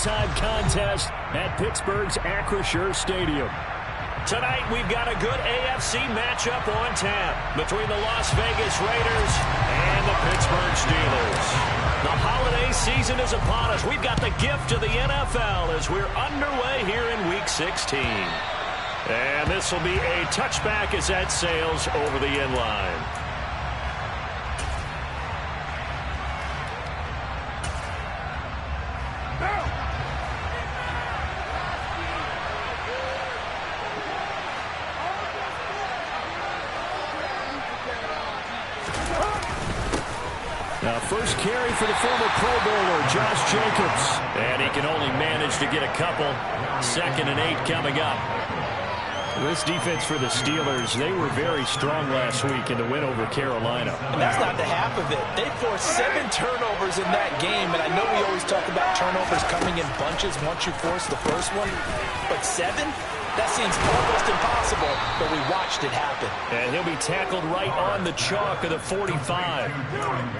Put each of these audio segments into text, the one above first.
primetime contest at Pittsburgh's Acrisure Stadium. Tonight, we've got a good AFC matchup on tap between the Las Vegas Raiders and the Pittsburgh Steelers. The holiday season is upon us. We've got the gift of the NFL as we're underway here in Week 16. And this will be a touchback as that sails over the end line. Now, first carry for the former Pro Bowler, Josh Jacobs. And he can only manage to get a couple. 2nd and 8 coming up. This defense for the Steelers, they were very strong last week in the win over Carolina. And that's not the half of it. They forced 7 turnovers in that game. And I know we always talk about turnovers coming in bunches once you force the first one. But 7? That seems almost impossible, but we watched it happen. And he'll be tackled right on the chalk of the 45.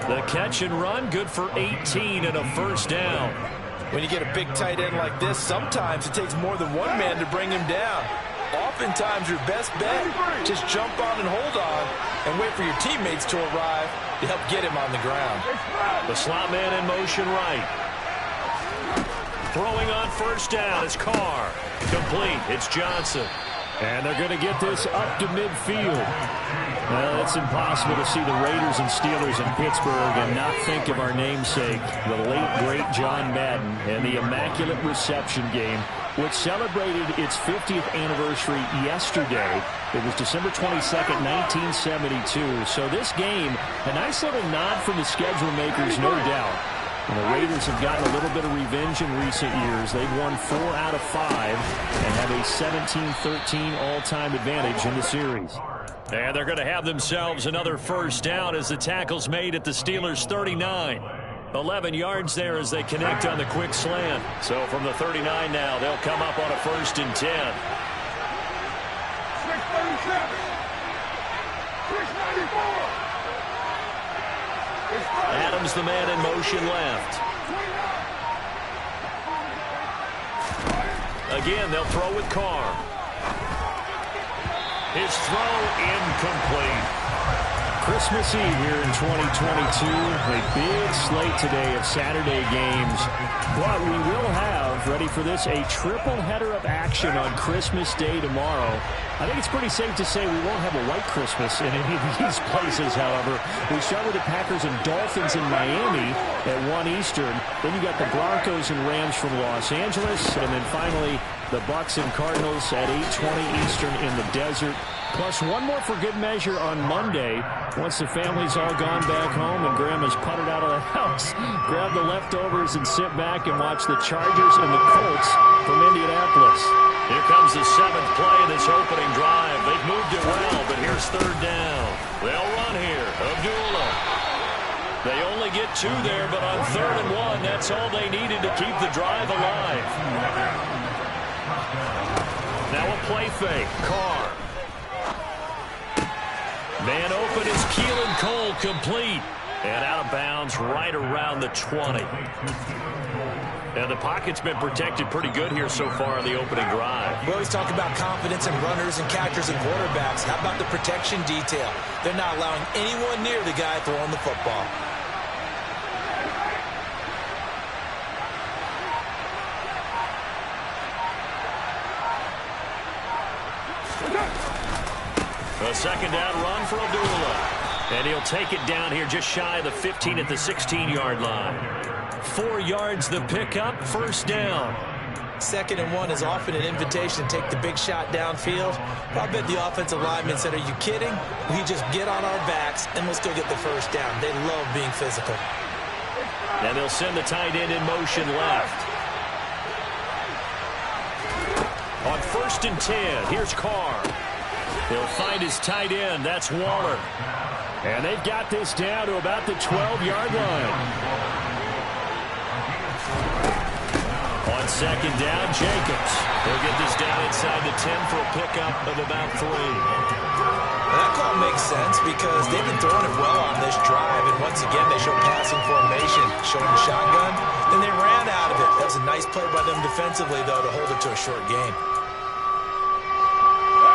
The catch and run, good for 18 and a first down. When you get a big tight end like this, sometimes it takes more than one man to bring him down. Oftentimes, your best bet, just jump on and hold on and wait for your teammates to arrive to help get him on the ground. The slot man in motion right. Throwing on first down is Carr. Complete. It's Johnson. And they're going to get this up to midfield. Well, it's impossible to see the Raiders and Steelers in Pittsburgh and not think of our namesake, the late, great John Madden, and the Immaculate Reception game, which celebrated its 50th anniversary yesterday. It was December 22nd, 1972. So this game, a nice little nod from the schedule makers, no doubt. And the Raiders have gotten a little bit of revenge in recent years. They've won 4 out of 5 and have a 17-13 all-time advantage in the series. And they're going to have themselves another first down as the tackle's made at the Steelers' 39. 11 yards there as they connect on the quick slant. So from the 39 now, they'll come up on a 1st and 10. 637. 694. Adams, the man in motion left. Again, they'll throw with Carr. His throw incomplete. Christmas Eve here in 2022. A big slate today of Saturday games. But we will have, ready for this, a triple header of action on Christmas Day tomorrow. I think it's pretty safe to say we won't have a white Christmas in any of these places, however. We start with the Packers and Dolphins in Miami at 1 Eastern. Then you got the Broncos and Rams from Los Angeles. And then finally, the Bucs and Cardinals at 8:20 Eastern in the desert. Plus one more for good measure on Monday. Once the family's all gone back home and Grandma's puttered out of the house, grab the leftovers and sit back and watch the Chargers and the Colts from Indianapolis. Here comes the 7th play of this opening drive. They've moved it well, but here's 3rd down. They'll run here. Abdullah. They only get 2 there, but on 3rd and 1, that's all they needed to keep the drive alive. Now a play fake. Carr. Man open is Keelan Cole, complete. And out of bounds right around the 20. And the pocket's been protected pretty good here so far on the opening drive. We always talk about confidence in runners and catchers and quarterbacks. How about the protection detail? They're not allowing anyone near the guy throwing the football. A 2nd down run for Abdullah. And he'll take it down here just shy of the 15 at the 16-yard line. 4 yards the pickup, 1st down. 2nd and 1 is often an invitation to take the big shot downfield. I bet the offensive lineman said, "Are you kidding? We just get on our backs and let's go get the 1st down." They love being physical. And they'll send the tight end in motion left. On 1st and 10, here's Carr. He'll find his tight end. That's Waller. And they've got this down to about the 12-yard line. On 2nd down, Jacobs. He'll get this down inside the 10 for a pickup of about 3. Well, that call makes sense because they've been throwing it well on this drive, and once again they show passing formation, showing the shotgun. Then they ran out of it. That was a nice play by them defensively, though, to hold it to a short game.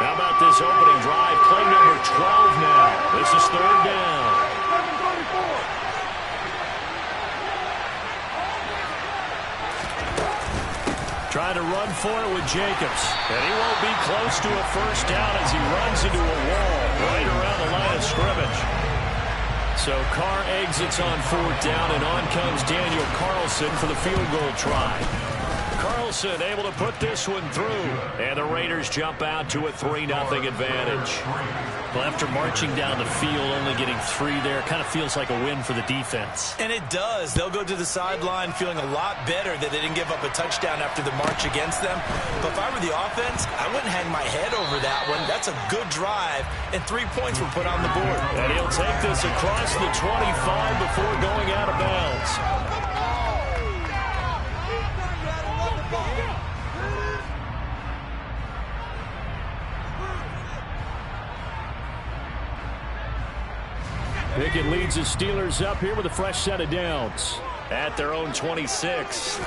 How about this opening drive? Play number 12 now. This is third down. Trying to run for it with Jacobs. And he won't be close to a first down as he runs into a wall right around the line of scrimmage. So Carr exits on fourth down, and on comes Daniel Carlson for the field goal try. Carlson able to put this one through, and the Raiders jump out to a 3-0 advantage. Well, after marching down the field, only getting 3 there, kind of feels like a win for the defense. And it does. They'll go to the sideline feeling a lot better that they didn't give up a touchdown after the march against them. But if I were the offense, I wouldn't hang my head over that one. That's a good drive, and 3 points were put on the board. And he'll take this across the 25 before going out of bounds. Pickett leads the Steelers up here with a fresh set of downs at their own 26.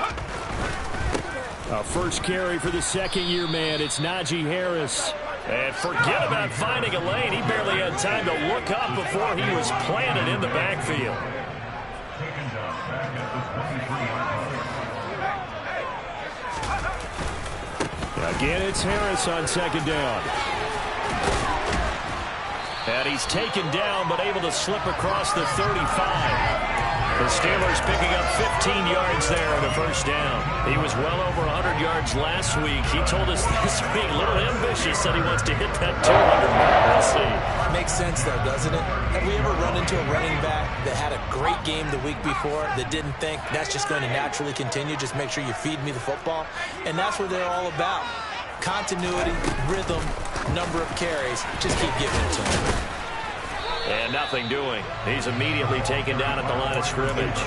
A first carry for the second-year man. It's Najee Harris. And forget about finding a lane. He barely had time to look up before he was planted in the backfield. Again, it's Harris on second down. And he's taken down, but able to slip across the 35. The Steelers picking up 15 yards there on a first down. He was well over 100 yards last week. He told us this week, a little ambitious, said he wants to hit that 200 mark. We'll see. Makes sense, though, doesn't it? Have we ever run into a running back that had a great game the week before that didn't think that's just going to naturally continue? Just make sure you feed me the football. And that's what they're all about. Continuity, rhythm, number of carries. Just keep giving it to him. And nothing doing. He's immediately taken down at the line of scrimmage.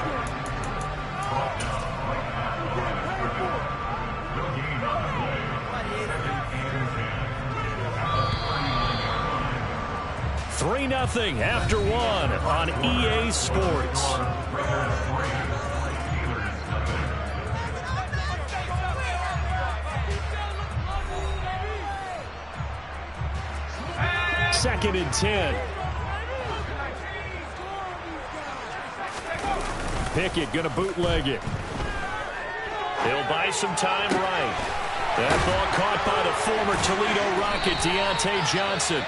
Three 0 after one on EA Sports. Second and 10. Pickett going to bootleg it. He'll buy some time right. That ball caught by the former Toledo Rocket, Deontay Johnson.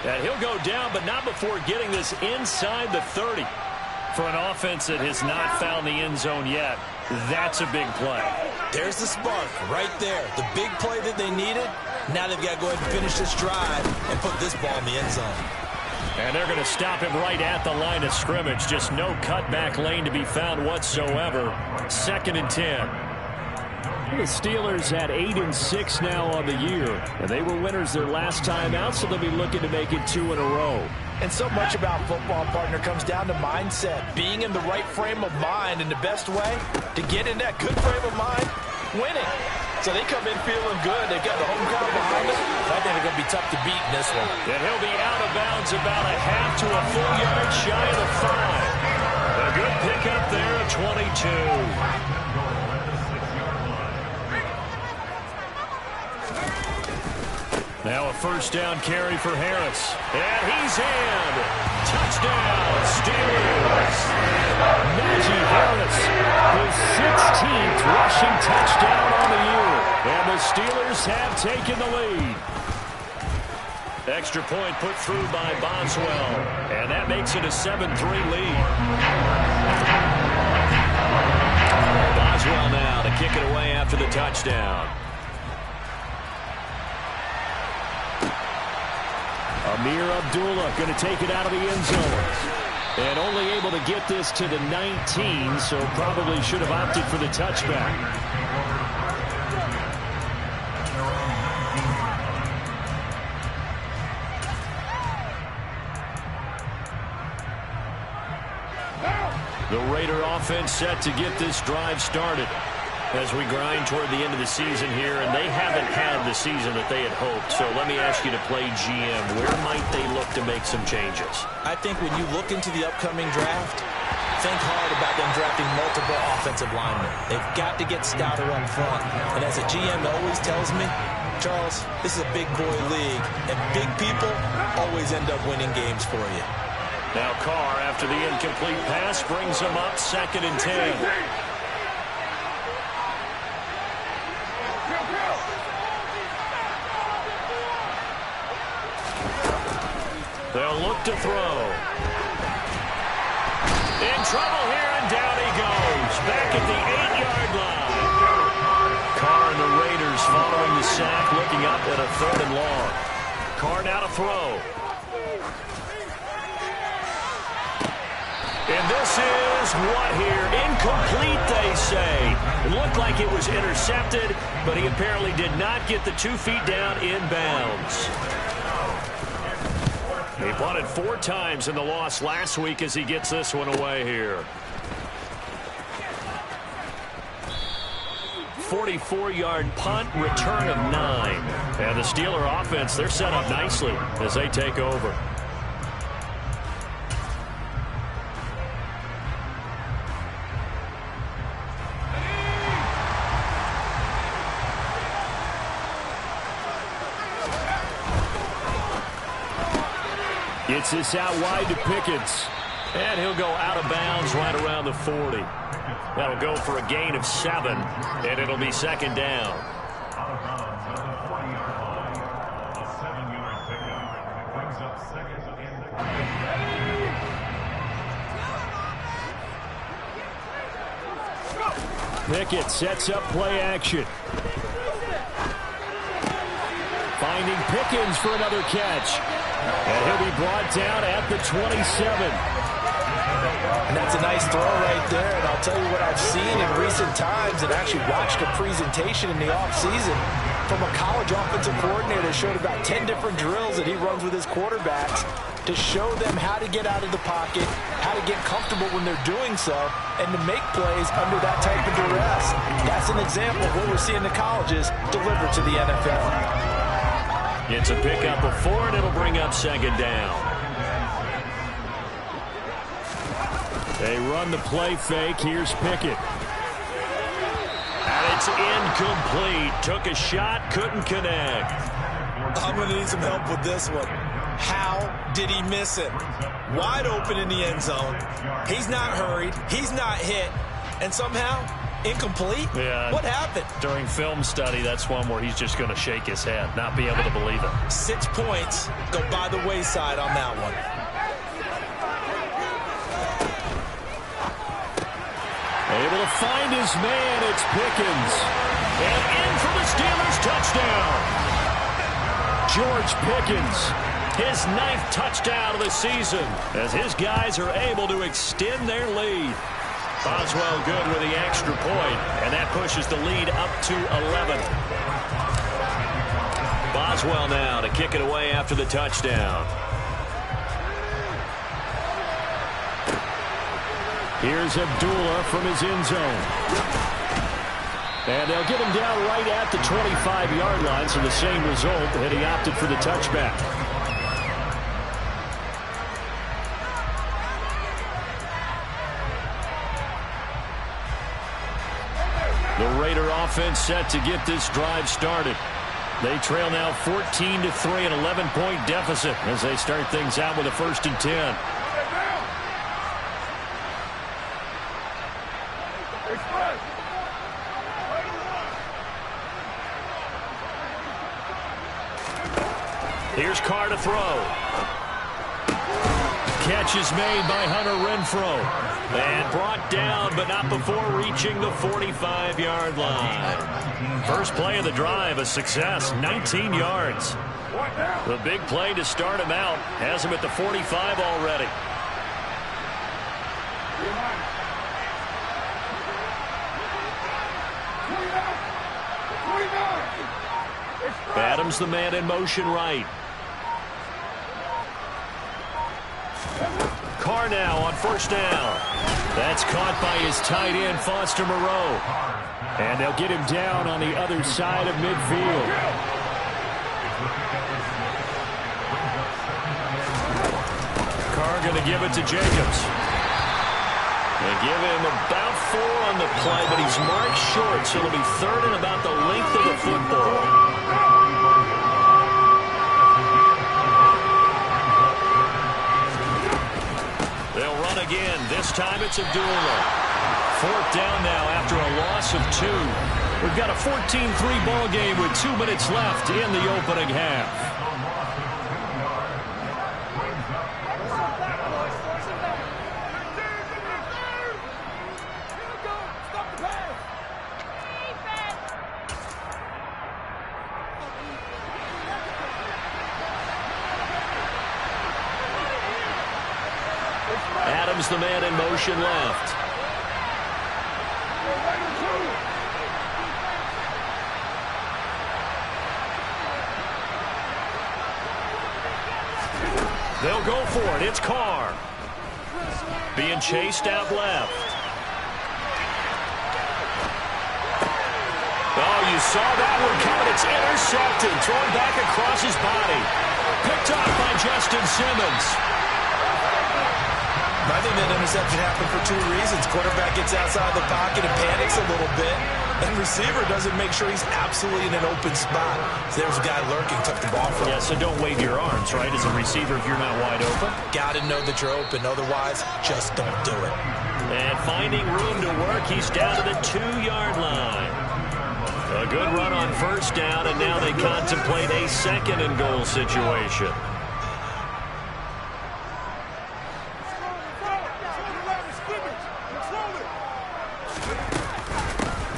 And he'll go down, but not before getting this inside the 30. For an offense that has not found the end zone yet, that's a big play. There's the spark right there. The big play that they needed. Now they've got to go ahead and finish this drive and put this ball in the end zone. And they're going to stop him right at the line of scrimmage. Just no cutback lane to be found whatsoever. Second and 10. The Steelers at 8-6 now on the year. And they were winners their last time out, so they'll be looking to make it 2 in a row. And so much about football, partner, comes down to mindset. Being in the right frame of mind, and the best way to get in that good frame of mind, winning. So they come in feeling good. They've got the home crowd behind them. I think they're going to be tough to beat in this one. And he'll be out of bounds about a half to a full yard shy of the 5. A good pickup there at 22. Now a first down carry for Harris. And he's in. Touchdown, Steelers. Najee Harris, his 16th rushing touchdown on the year. And the Steelers have taken the lead. Extra point put through by Boswell. And that makes it a 7-3 lead. Boswell now to kick it away after the touchdown. Amir Abdullah going to take it out of the end zone. And only able to get this to the 19, so probably should have opted for the touchback. The Raider offense set to get this drive started. As we grind toward the end of the season here, and they haven't had the season that they had hoped. So let me ask you to play GM. Where might they look to make some changes? I think when you look into the upcoming draft, think hard about them drafting multiple offensive linemen. They've got to get stouter up front. And as a GM always tells me, Charles, this is a big boy league, and big people always end up winning games for you. Now Carr, after the incomplete pass, brings them up 2nd and 10. They'll look to throw. In trouble here, and down he goes. Back at the 8-yard line. Carr and the Raiders following the sack, looking up at a 3rd and long. Carr now to throw. And this is what here? Incomplete, they say. It looked like it was intercepted, but he apparently did not get the 2 feet down in bounds. He punted 4 times in the loss last week as he gets this one away here. 44-yard punt, return of 9. And the Steeler offense, they're set up nicely as they take over. Gets this out wide to Pickens. And he'll go out of bounds right around the 40. That'll go for a gain of 7, and it'll be 2nd down. Pickett sets up play action. Finding Pickens for another catch. And he'll be brought down at the 27. And that's a nice throw right there. And I'll tell you what I've seen in recent times and actually watched a presentation in the offseason from a college offensive coordinator. Showed about 10 different drills that he runs with his quarterbacks to show them how to get out of the pocket, how to get comfortable when they're doing so, and to make plays under that type of duress. That's an example of what we're seeing the colleges deliver to the NFL. It's a pickup of 4, and it'll bring up 2nd down. They run the play fake. Here's Pickett. And it's incomplete. Took a shot, couldn't connect. I'm going to need some help with this one. How did he miss it? Wide open in the end zone. He's not hurried. He's not hit. And somehow, incomplete? Yeah. What happened? During film study, that's one where he's just going to shake his head, not be able to believe it. 6 points go by the wayside on that one. Able to find his man. It's Pickens. And in for the Steelers touchdown. George Pickens, his 9th touchdown of the season, as his guys are able to extend their lead. Boswell good with the extra point, and that pushes the lead up to 11. Boswell now to kick it away after the touchdown. Here's Abdullah from his end zone. And they'll get him down right at the 25-yard line, so the same result, and he opted for the touchback. The Raider offense set to get this drive started. They trail now 14-3, an 11-point deficit as they start things out with a 1st and 10. Here's Carr to throw. Catch is made by Hunter Renfrow. And brought down, but not before reaching the 45-yard line. First play of the drive, a success, 19 yards. The big play to start him out has him at the 45 already. Adams the man in motion right. Carr now on 1st down. That's caught by his tight end, Foster Moreau. And they'll get him down on the other side of midfield. Carr going to give it to Jacobs. They give him about 4 on the play, but he's marked short, so it'll be third and about the length of the football. They'll run again. This time it's Abdullah. 4th down now after a loss of 2. We've got a 14-3 ball game with 2 minutes left in the opening half. Adams, the man in motion left. They'll go for it. It's Carr. Being chased out left. Oh, you saw that one coming. It's intercepted. Thrown back across his body. Picked off by Justin Simmons. I think that interception happened for 2 reasons. Quarterback gets outside the pocket and panics a little bit. And receiver doesn't make sure he's absolutely in an open spot. So there's a guy lurking, took the ball from him. Yeah, so don't wave your arms, right, as a receiver if you're not wide open. Got to know that you're open. Otherwise, just don't do it. And finding room to work, he's down to the 2-yard line. A good run on 1st down, and now they contemplate a 2nd and goal situation.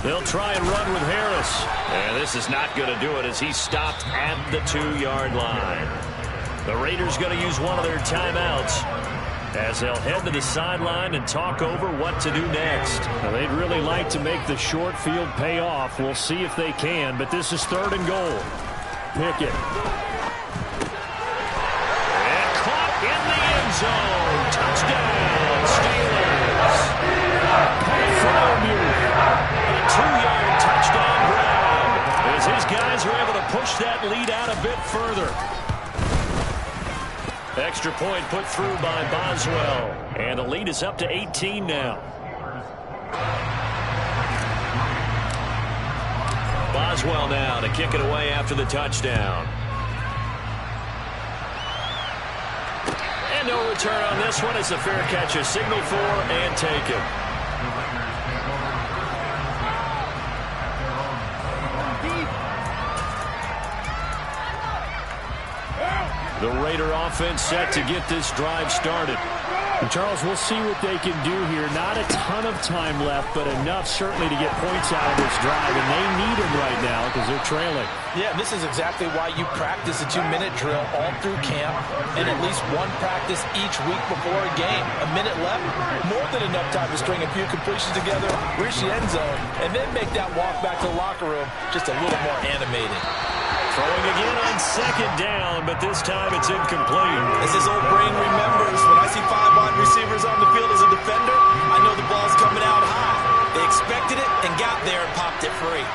They'll try and run with Harris. And this is not going to do it as he's stopped at the 2-yard line. The Raiders going to use one of their timeouts as they'll head to the sideline and talk over what to do next. Now, they'd really like to make the short field pay off. We'll see if they can, but this is 3rd and goal. Pickett. And caught in the end zone. Touchdown, Steelers. Bartholomew. 2-yard touchdown grab as his guys are able to push that lead out a bit further. Extra point put through by Boswell. And the lead is up to 18 now. Boswell now to kick it away after the touchdown. And no return on this one as the fair catch is signaled for and taken. The Raider offense set to get this drive started. And Charles, we'll see what they can do here. Not a ton of time left, but enough certainly to get points out of this drive. And they need them right now because they're trailing. Yeah, this is exactly why you practice a 2-minute drill all through camp and at least one practice each week before a game. A minute left, more than enough time to string a few completions together, reach the end zone, and then make that walk back to the locker room just a little more animated. Throwing again on 2nd down, but this time it's incomplete. As his old brain remembers, when I see 5 wide receivers on the field as a defender, I know the ball's coming out high. They expected it and got there and popped it free.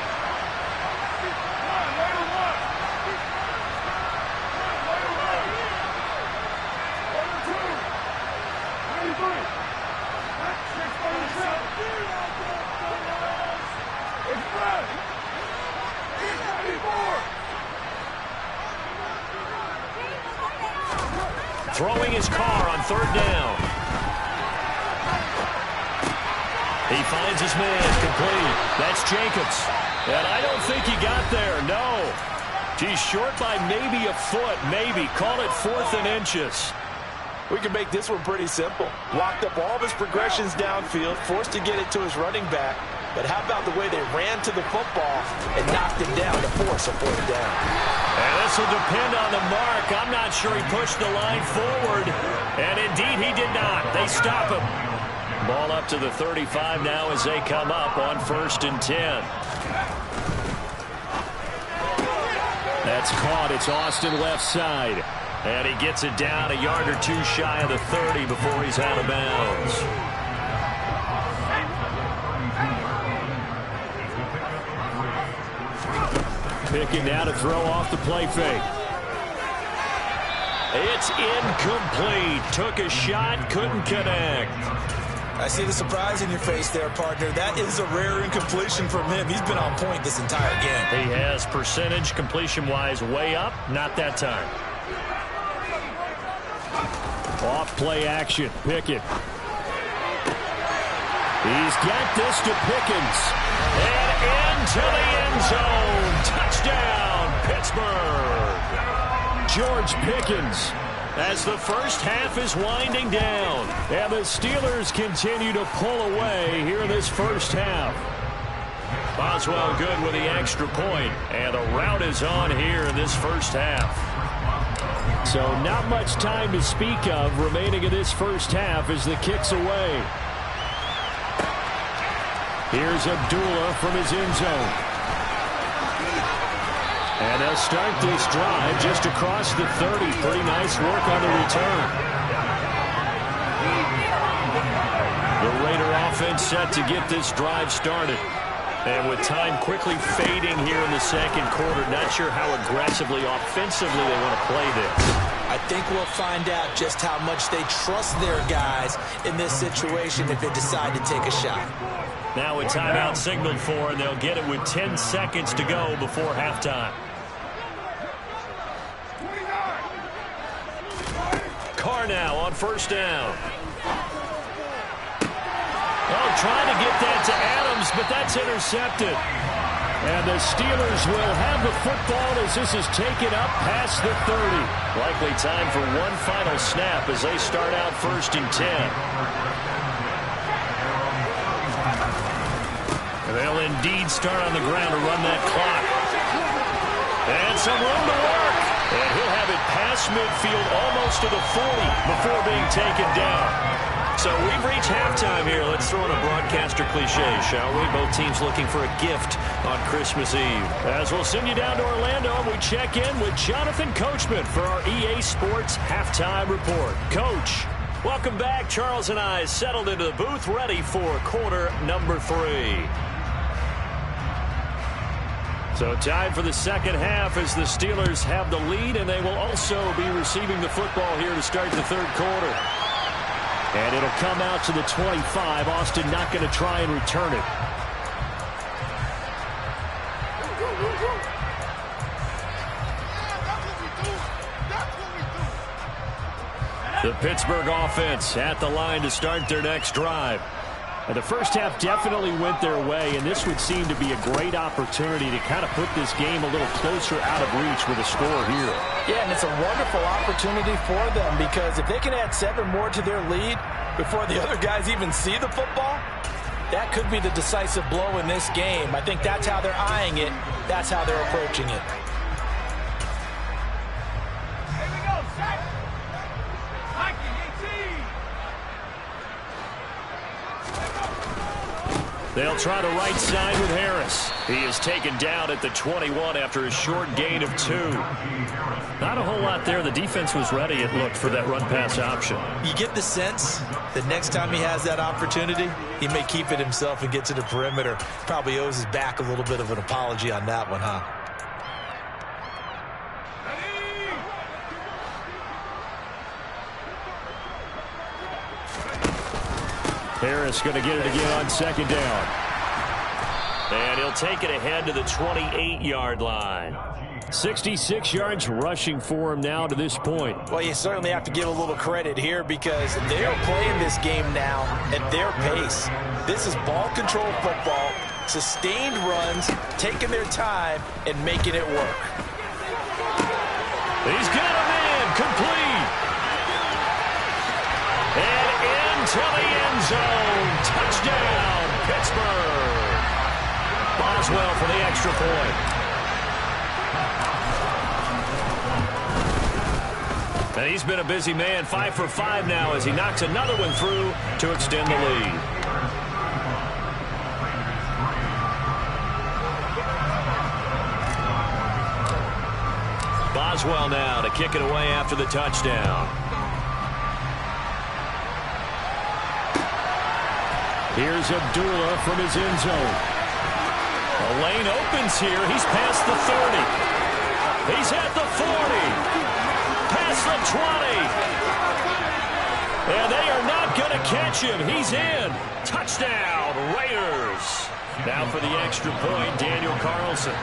Throwing his Carr on 3rd down. He finds his man complete. That's Jacobs. And I don't think he got there, no. He's short by maybe a foot, maybe. Call it 4th and inches. We can make this one pretty simple. Locked up all of his progressions downfield, forced to get it to his running back. But how about the way they ran to the football and knocked him down to force a 4th down? And this will depend on the mark. I'm not sure he pushed the line forward. And indeed, he did not. They stop him. Ball up to the 35 now as they come up on 1st and 10. That's caught. It's Austin left side. And he gets it down a yard or 2 shy of the 30 before he's out of bounds. Picking now to throw off the play fake. It's incomplete. Took a shot, couldn't connect. I see the surprise in your face there, partner. That is a rare incompletion from him. He's been on point this entire game. He has percentage completion-wise way up. Not that time. Off play action. Pickett. He's got this to Pickens. And into the end zone. Touchdown, Pittsburgh. George Pickens, as the first half is winding down. And the Steelers continue to pull away here in this first half. Boswell good with the extra point. And the route is on here in this first half. So not much time to speak of remaining in this first half as the kick's away. Here's Abdullah from his end zone. And they'll start this drive just across the 30. Pretty nice work on the return. The Raider offense set to get this drive started. And with time quickly fading here in the second quarter, not sure how aggressively, offensively they want to play this. I think we'll find out just how much they trust their guys in this situation if they decide to take a shot. Now a timeout signaled for, and they'll get it with 10 seconds to go before halftime. Carr now on first down. Oh, trying to get that to Adams, but that's intercepted. And the Steelers will have the football as this is taken up past the 30. Likely time for one final snap as they start out 1st and 10. They'll indeed start on the ground to run that clock. And some room to work. And he'll have it past midfield almost to the 40 before being taken down. So we've reached halftime here. Let's throw in a broadcaster cliche, shall we? Both teams looking for a gift on Christmas Eve. As we'll send you down to Orlando, we check in with Jonathan Coachman for our EA Sports Halftime Report. Coach. Welcome back. Charles and I settled into the booth ready for quarter number 3. So time for the second half as the Steelers have the lead, and they will also be receiving the football here to start the third quarter. And it'll come out to the 25. Austin not going to try and return it. The Pittsburgh offense at the line to start their next drive. And the first half definitely went their way, and this would seem to be a great opportunity to kind of put this game a little closer out of reach with a score here. Yeah, and it's a wonderful opportunity for them because if they can add 7 more to their lead before the other guys even see the football, that could be the decisive blow in this game. I think that's how they're eyeing it. That's how they're approaching it. They'll try to right side with Harris. He is taken down at the 21 after a short gain of 2. Not a whole lot there. The defense was ready, it looked, for that run-pass option. You get the sense that next time he has that opportunity, he may keep it himself and get to the perimeter. Probably owes his back a little bit of an apology on that one, huh? Harris going to get it again on second down. And he'll take it ahead to the 28-yard line. 66 yards rushing for him now to this point. Well, you certainly have to give a little credit here because they're playing this game now at their pace. This is ball control football, sustained runs, taking their time, and making it work. He's got him in, complete. And into the end zone. Touchdown, Pittsburgh. Boswell for the extra point. And he's been a busy man, 5 for 5 now as he knocks another one through to extend the lead. Boswell now to kick it away after the touchdown. Here's Abdullah from his end zone. The lane opens here. He's past the 30. He's at the 40. Past the 20. And they are not going to catch him. He's in. Touchdown, Raiders. Now for the extra point, Daniel Carlson.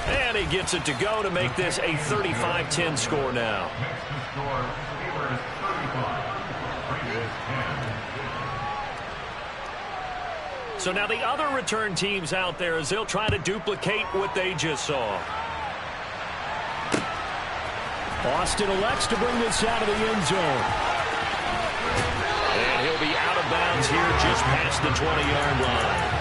And he gets it to go to make this a 35-10 score now. So now the other return teams out there as they'll try to duplicate what they just saw. Austin elects to bring this out of the end zone. And he'll be out of bounds here just past the 20-yard line.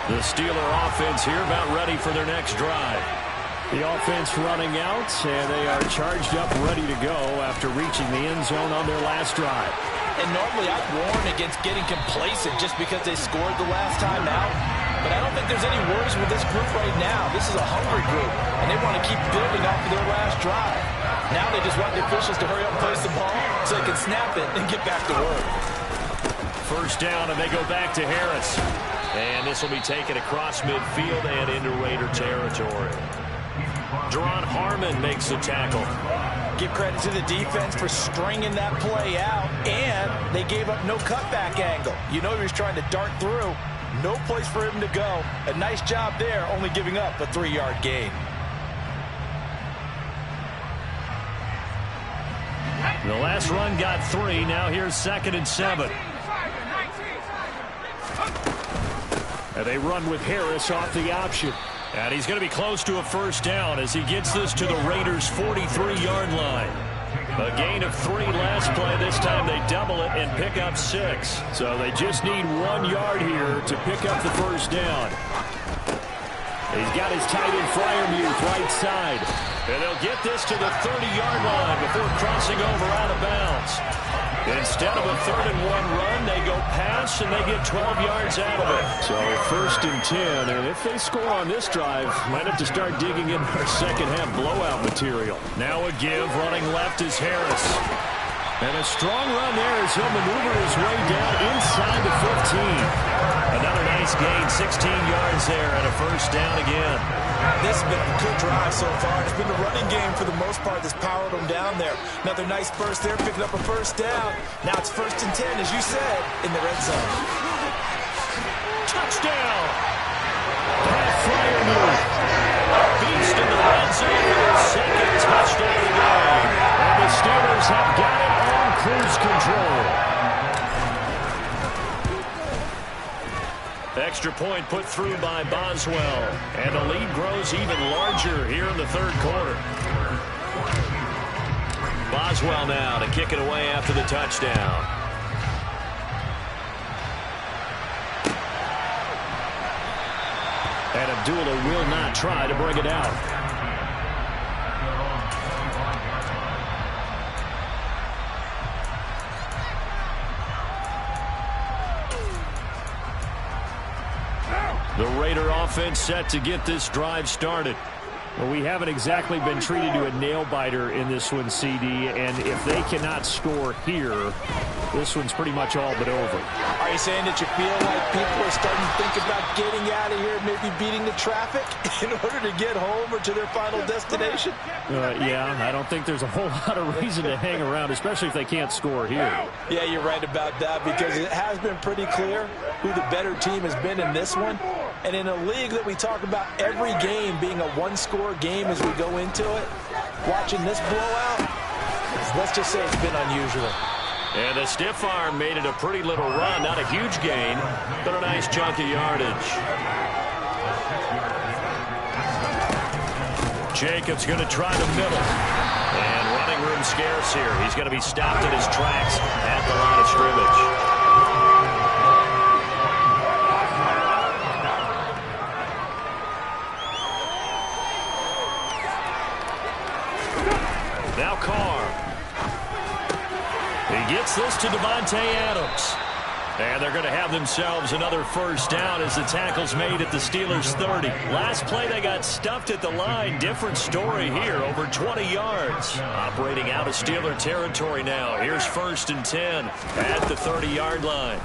The Steeler offense here about ready for their next drive. The offense running out, and they are charged up, ready to go after reaching the end zone on their last drive. And normally I'd warn against getting complacent just because they scored the last time out. But I don't think there's any worries with this group right now. This is a hungry group, and they want to keep building off of their last drive. Now they just want the officials to hurry up and place the ball so they can snap it and get back to work. First down, and they go back to Harris. And this will be taken across midfield and into Raider territory. Deron Harmon makes the tackle. Give credit to the defense for stringing that play out, and they gave up no cutback angle. You know he was trying to dart through. No place for him to go. A nice job there, only giving up a 3-yard gain. The last run got 3. Now here's 2nd and 7. And they run with Harris off the option. And he's going to be close to a first down as he gets this to the Raiders' 43-yard line. A gain of 3 last play. This time they double it and pick up 6. So they just need 1 yard here to pick up the first down. He's got his tight end Freiermuth right side. And they'll get this to the 30-yard line before crossing over out of bounds. Instead of a 3rd and 1 run, they go pass, and they get 12 yards out of it. So 1st and 10, and if they score on this drive, might have to start digging in our second-half blowout material. Now a give, running left is Harris. And a strong run there as he'll maneuver his way down inside the 15. Another nice gain, 16 yards there, and a first down again. This has been a good drive so far. It's been the running game for the most part that's powered them down there. Another nice burst there, picking up a first down. Now it's 1st and 10, as you said, in the red zone. Touchdown! Pat Freiermuth. Beast in the red zone for their 2nd touchdown of the game. And the Steelers have got it on cruise control. Extra point put through by Boswell. And the lead grows even larger here in the 3rd quarter. Boswell now to kick it away after the touchdown. And Abdullah will not try to bring it out. The Raider offense set to get this drive started. Well, we haven't exactly been treated to a nail-biter in this one, CD, and if they cannot score here, this one's pretty much all but over. Are you saying that you feel like people are starting to think about getting out of here, maybe beating the traffic in order to get home or to their final destination? Yeah, I don't think there's a whole lot of reason to hang around, especially if they can't score here. Yeah, you're right about that, because it has been pretty clear who the better team has been in this one. And in a league that we talk about every game being a one-score game as we go into it, watching this blowout, let's just say it's been unusual. And the stiff arm made it a pretty little run. Not a huge gain, but a nice chunk of yardage. Jacobs going to try the middle. And running room scarce here. He's going to be stopped in his tracks at the line of scrimmage. Now Carr. He gets this to Devontae Adams. And they're going to have themselves another first down as the tackle's made at the Steelers' 30. Last play, they got stuffed at the line. Different story here, over 20 yards. Operating out of Steeler territory now. Here's 1st and 10 at the 30-yard line.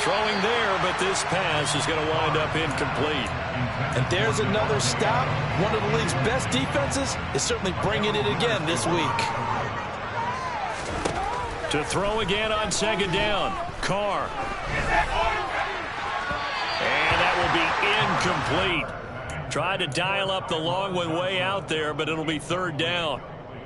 Throwing there, but this pass is going to wind up incomplete. And there's another stop. One of the league's best defenses is certainly bringing it again this week. To throw again on 2nd down. Carr. And that will be incomplete. Tried to dial up the long one way out there, but it'll be 3rd down.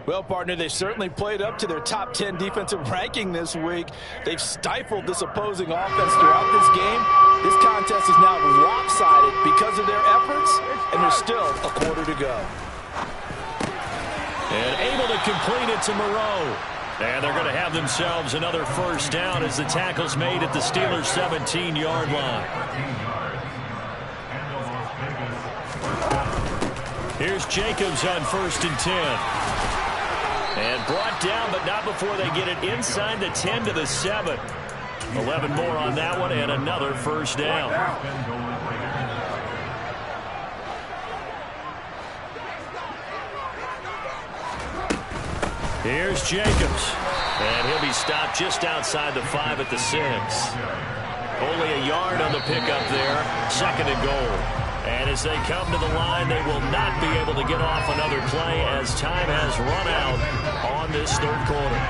Well, partner, they certainly played up to their top 10 defensive ranking this week. They've stifled this opposing offense throughout this game. This contest is now lopsided because of their efforts, and there's still a quarter to go. And able to complete it to Moreau. And they're going to have themselves another first down as the tackle's made at the Steelers' 17-yard line. Here's Jacobs on 1st and 10. And brought down, but not before they get it inside the 10 to the 7. 11 more on that one, and another first down. Here's Jacobs. And he'll be stopped just outside the 5 at the 6. Only a yard on the pickup there. 2nd and goal. And as they come to the line, they will not be able to get off another play as time has run out on this 3rd quarter.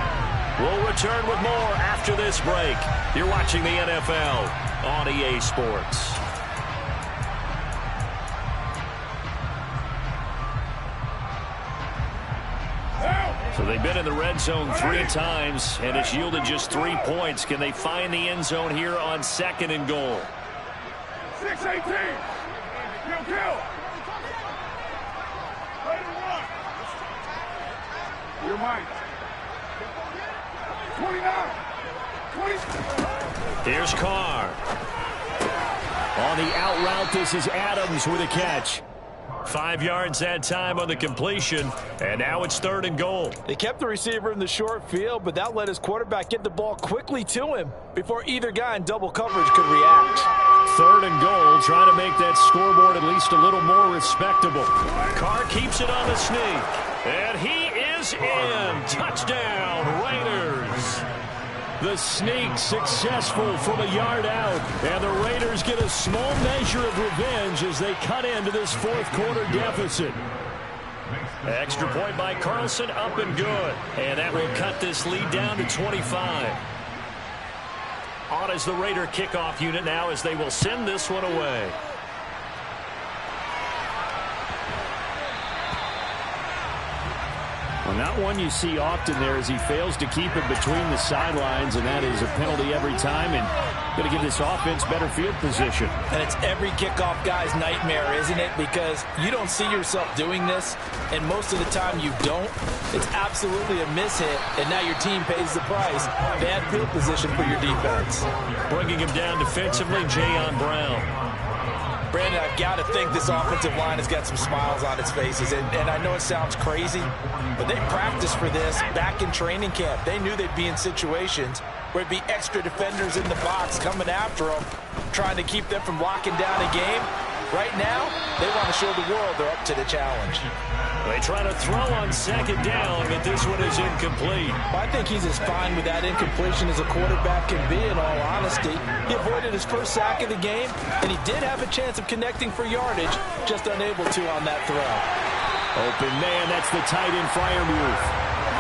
We'll return with more after this break. You're watching the NFL on EA Sports. So they've been in the red zone 3 times, and it's yielded just 3 points. Can they find the end zone here on 2nd and goal? 6-18. Kill. You're mine. 29. 20. Here's Carr. On the out route, this is Adams with a catch. 5 yards that time on the completion, and now it's 3rd and goal. They kept the receiver in the short field, but that let his quarterback get the ball quickly to him before either guy in double coverage could react. 3rd and goal, trying to make that scoreboard at least a little more respectable. Carr keeps it on the sneak, and he is in. Touchdown, Raiders. The sneak successful from a yard out, and the Raiders get a small measure of revenge as they cut into this 4th quarter deficit. Extra point by Carlson, up and good, and that will cut this lead down to 25. On as the Raider kickoff unit now as they will send this one away. Well, not one you see often there as he fails to keep it between the sidelines, and that is a penalty every time, and going to give this offense better field position. And it's every kickoff guy's nightmare, isn't it? Because you don't see yourself doing this, and most of the time you don't. It's absolutely a mishit, and now your team pays the price. Bad field position for your defense. Bringing him down defensively, Jayon Brown. Brandon, I've got to think this offensive line has got some smiles on its faces. And I know it sounds crazy, but they practiced for this back in training camp. They knew they'd be in situations where it'd be extra defenders in the box coming after them, trying to keep them from locking down a game. Right now, they want to show the world they're up to the challenge. They try to throw on 2nd down, but this one is incomplete. I think he's as fine with that incompletion as a quarterback can be, in all honesty. He avoided his first sack of the game, and he did have a chance of connecting for yardage, just unable to on that throw. Open man, that's the tight end, Freiermuth.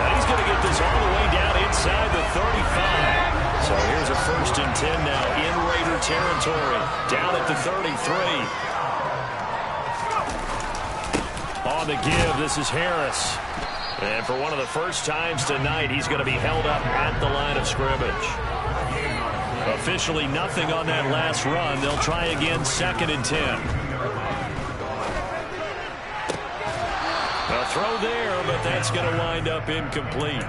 Now he's going to get this all the way down inside the 35. So here's a 1st and 10 now in Raider territory, down at the 33. On the give, this is Harris. And for one of the first times tonight, he's going to be held up at the line of scrimmage. Officially nothing on that last run. They'll try again, 2nd and 10. A throw there, but that's going to wind up incomplete.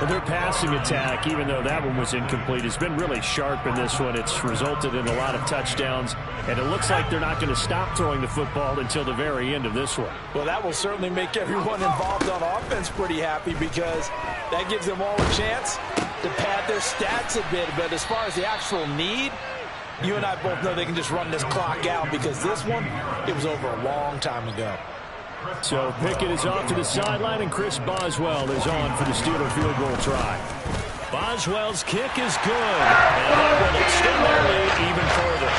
Their passing attack, even though that one was incomplete, has been really sharp in this one. It's resulted in a lot of touchdowns, and it looks like they're not going to stop throwing the football until the very end of this one. Well, that will certainly make everyone involved on offense pretty happy because that gives them all a chance to pad their stats a bit. But as far as the actual need, you and I both know they can just run this clock out because this one, it was over a long time ago. So Pickett is off to the sideline, and Chris Boswell is on for the Steeler field goal try. Boswell's kick is good, and that will extend their lead even further.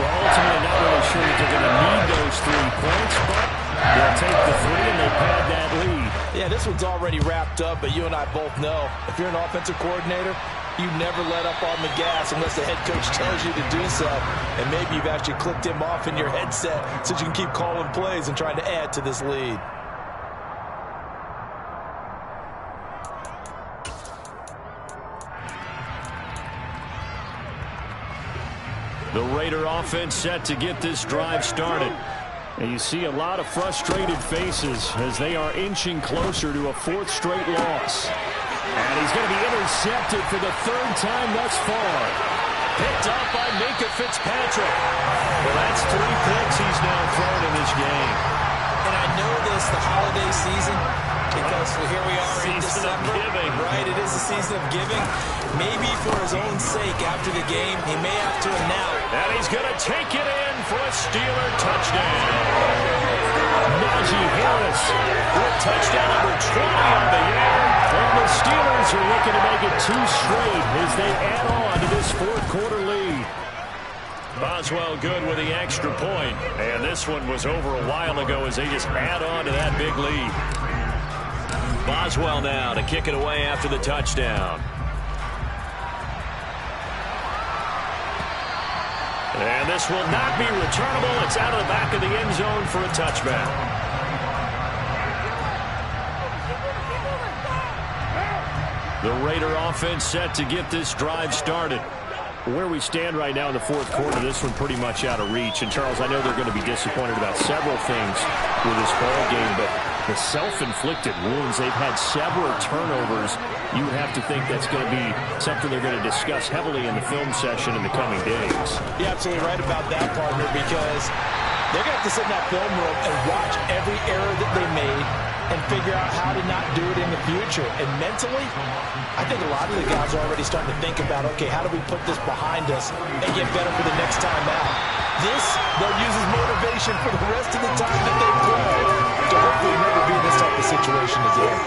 Well, ultimately, not really sure that they're going to need those 3 points, but they'll take the 3 and they'll pad that lead. Yeah, this one's already wrapped up, but you and I both know if you're an offensive coordinator, you never let up on the gas unless the head coach tells you to do so. And maybe you've actually clicked him off in your headset so you can keep calling plays and trying to add to this lead. The Raider offense set to get this drive started. And you see a lot of frustrated faces as they are inching closer to a 4th straight loss. And he's going to be intercepted for the 3rd time thus far. Picked up by Minkah Fitzpatrick. Well, that's 3 picks he's now thrown in this game. And I know this, the holiday season, because here we are in December. Right, it is the season of giving. Maybe for his own sake after the game, he may have to announce. And he's going to take it in for a Steeler touchdown. Najee Harris with touchdown number 20 on the year. And the Steelers are looking to make it 2 straight as they add on to this 4th quarter lead. Boswell good with the extra point. And this one was over a while ago as they just add on to that big lead. Boswell now to kick it away after the touchdown. And this will not be returnable. It's out of the back of the end zone for a touchback. The Raider offense set to get this drive started. Where we stand right now in the 4th quarter, this one pretty much out of reach. And, Charles, I know they're going to be disappointed about several things with this ball game, but the self-inflicted wounds, they've had several turnovers. You have to think that's going to be something they're going to discuss heavily in the film session in the coming days. You're absolutely right about that, partner, because they're going to have to sit in that film room and watch every error that they made and figure out how to not do it in the future. And mentally, I think a lot of the guys are already starting to think about, okay, how do we put this behind us and get better for the next time out? This, they'll use as motivation for the rest of the time that they play to hopefully never be in this type of situation again.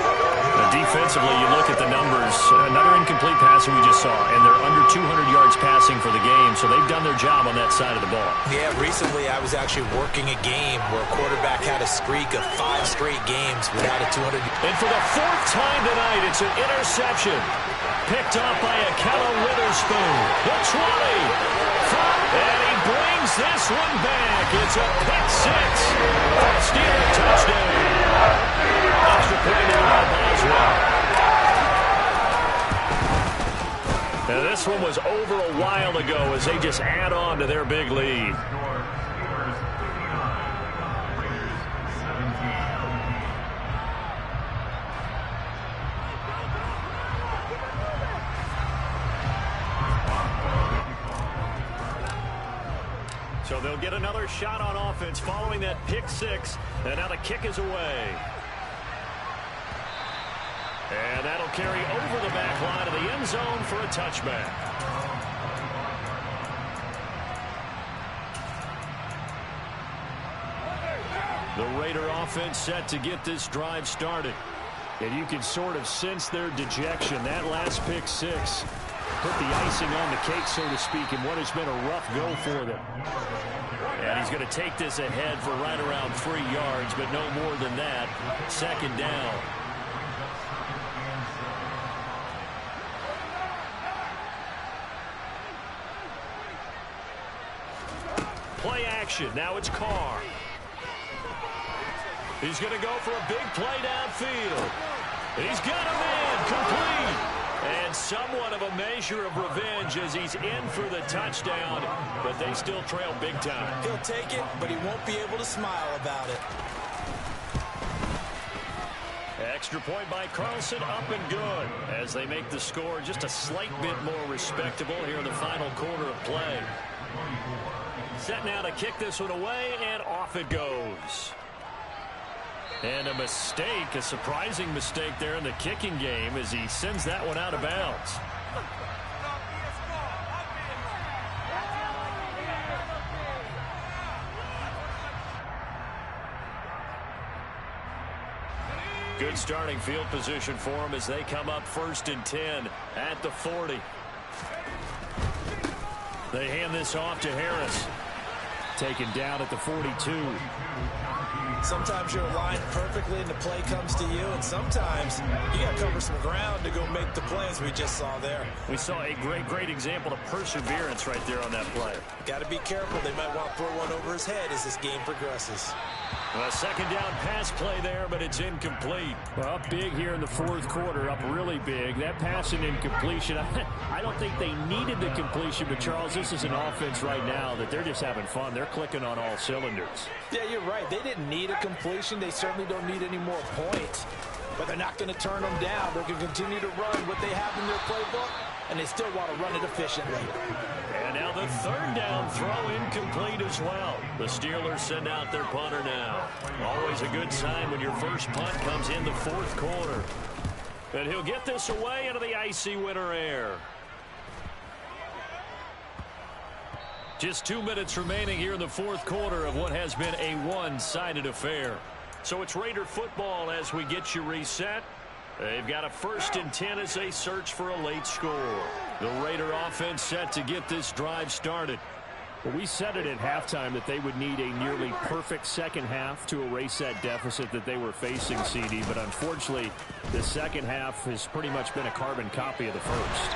Defensively, you look at the numbers. Another incomplete passing we just saw, and they're under 200 yards passing for the game, so they've done their job on that side of the ball. Yeah, recently I was actually working a game where a quarterback had a streak of 5 straight games without a 200. And for the 4th time tonight, it's an interception. Picked up by Ahkello Witherspoon. The 20. And he brings this one back. It's a pick 6. A Steeler touchdown. Extra point in by Boswell. Now this one was over a while ago as they just add on to their big lead. So they'll get another shot on offense following that pick 6. And now the kick is away. And that'll carry over the back line of the end zone for a touchback. The Raider offense set to get this drive started. And you can sort of sense their dejection. That last pick 6 put the icing on the cake, so to speak, in what has been a rough go for them. And he's going to take this ahead for right around 3 yards, but no more than that. 2nd down. Play action. Now it's Carr. He's going to go for a big play downfield. He's got him in. Complete. And somewhat of a measure of revenge as he's in for the touchdown, but they still trail big time. He'll take it, but he won't be able to smile about it. Extra point by Carlson, up and good, as they make the score just a slight bit more respectable here in the final quarter of play. Set now to kick this one away, and off it goes. And a mistake, a surprising mistake there in the kicking game as he sends that one out of bounds. Good starting field position for them as they come up 1st and 10 at the 40. They hand this off to Harris. Taken down at the 42. Sometimes you're aligned perfectly and the play comes to you, and sometimes you got to cover some ground to go make the plays we just saw there. We saw a great example of perseverance right there on that play. Got to be careful. They might want to throw one over his head as this game progresses. A second down pass play there, but it's incomplete. Well, up big here in the 4th quarter, up really big. That pass and incompletion, I don't think they needed the completion, but Charles, this is an offense right now that they're just having fun. They're clicking on all cylinders. Yeah, you're right. They didn't need a completion. They certainly don't need any more points. But they're not going to turn them down. They're going to continue to run what they have in their playbook, and they still want to run it efficiently. And now the 3rd down throw incomplete as well. The Steelers send out their punter now. Always a good sign when your first punt comes in the 4th quarter. And he'll get this away into the icy winter air. Just 2 minutes remaining here in the 4th quarter of what has been a one-sided affair. So it's Raider football as we get you reset. They've got a 1st and 10 as they search for a late score. The Raider offense set to get this drive started. Well, we said it at halftime that they would need a nearly perfect second half to erase that deficit that they were facing, CD. But unfortunately, the second half has pretty much been a carbon copy of the first.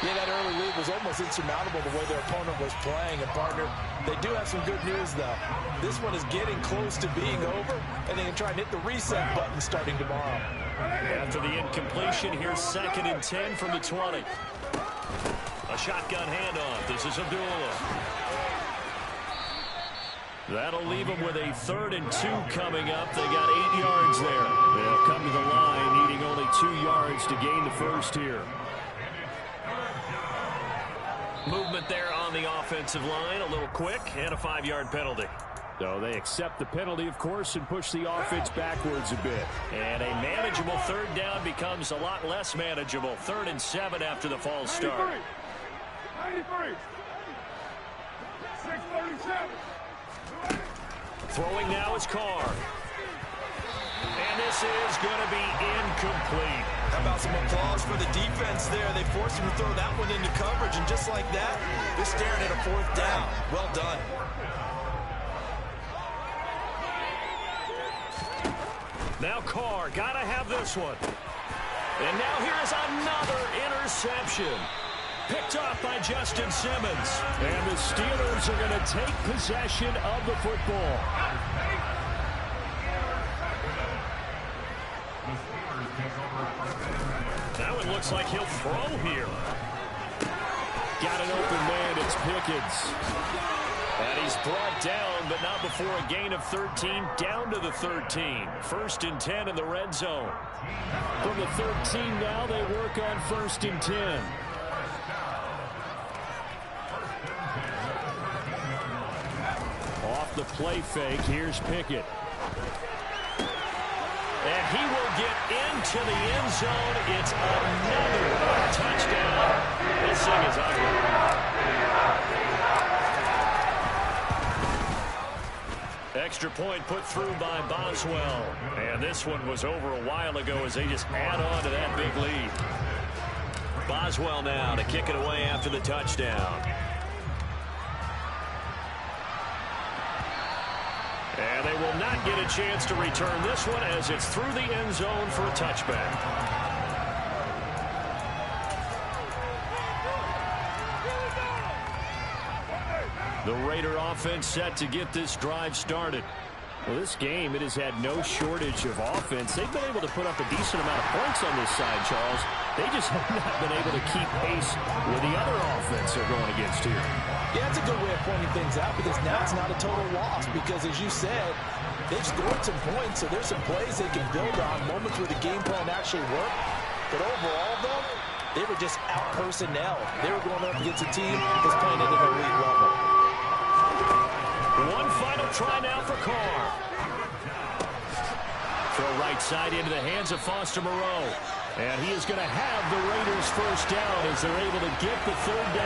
Yeah, that early lead was almost insurmountable the way their opponent was playing. And, partner, they do have some good news, though. This one is getting close to being over, and they can try and hit the reset button starting tomorrow. After the incompletion, here's 2nd and 10 from the 20. A shotgun handoff. This is Abdullah. That'll leave them with a 3rd and 2 coming up. They got 8 yards there. They'll come to the line, needing only 2 yards to gain the first here. Movement there on the offensive line, a little quick, and a 5-yard penalty. So they accept the penalty, of course, and push the offense backwards a bit. And a manageable 3rd down becomes a lot less manageable. 3rd and 7 after the false start. 93. 637. Throwing now is Carr. And this is going to be incomplete. How about some applause for the defense there? They forced him to throw that one into coverage, and just like that, they're staring at a 4th down. Well done. Now Carr, got to have this one. And now here's another interception. Picked off by Justin Simmons. And the Steelers are going to take possession of the football. Now it looks like he'll throw here. Got an open man, it's Pickens. And he's brought down, but not before a gain of 13, down to the 13. 1st and 10 in the red zone. From the 13 now, they work on 1st and 10. Off the play fake, here's Pickett. And he will get into the end zone. It's another touchdown. This thing is ugly. Extra point put through by Boswell. And this one was over a while ago as they just add on to that big lead. Boswell now to kick it away after the touchdown. And they will not get a chance to return this one as it's through the end zone for a touchback. The Raider offense set to get this drive started. Well, this game, it has had no shortage of offense. They've been able to put up a decent amount of points on this side, Charles. They just have not been able to keep pace with the other offense they're going against here. Yeah, it's a good way of pointing things out because now it's not a total loss because, as you said, They've scored some points, so there's some plays they can build on, moments where the game plan actually worked. But overall, though, they were just out-personnel. They were going up against a team that's playing at an elite level. One final try now for Carr. Throw right side into the hands of Foster Moreau. And he is going to have the Raiders first down as they're able to get the third down.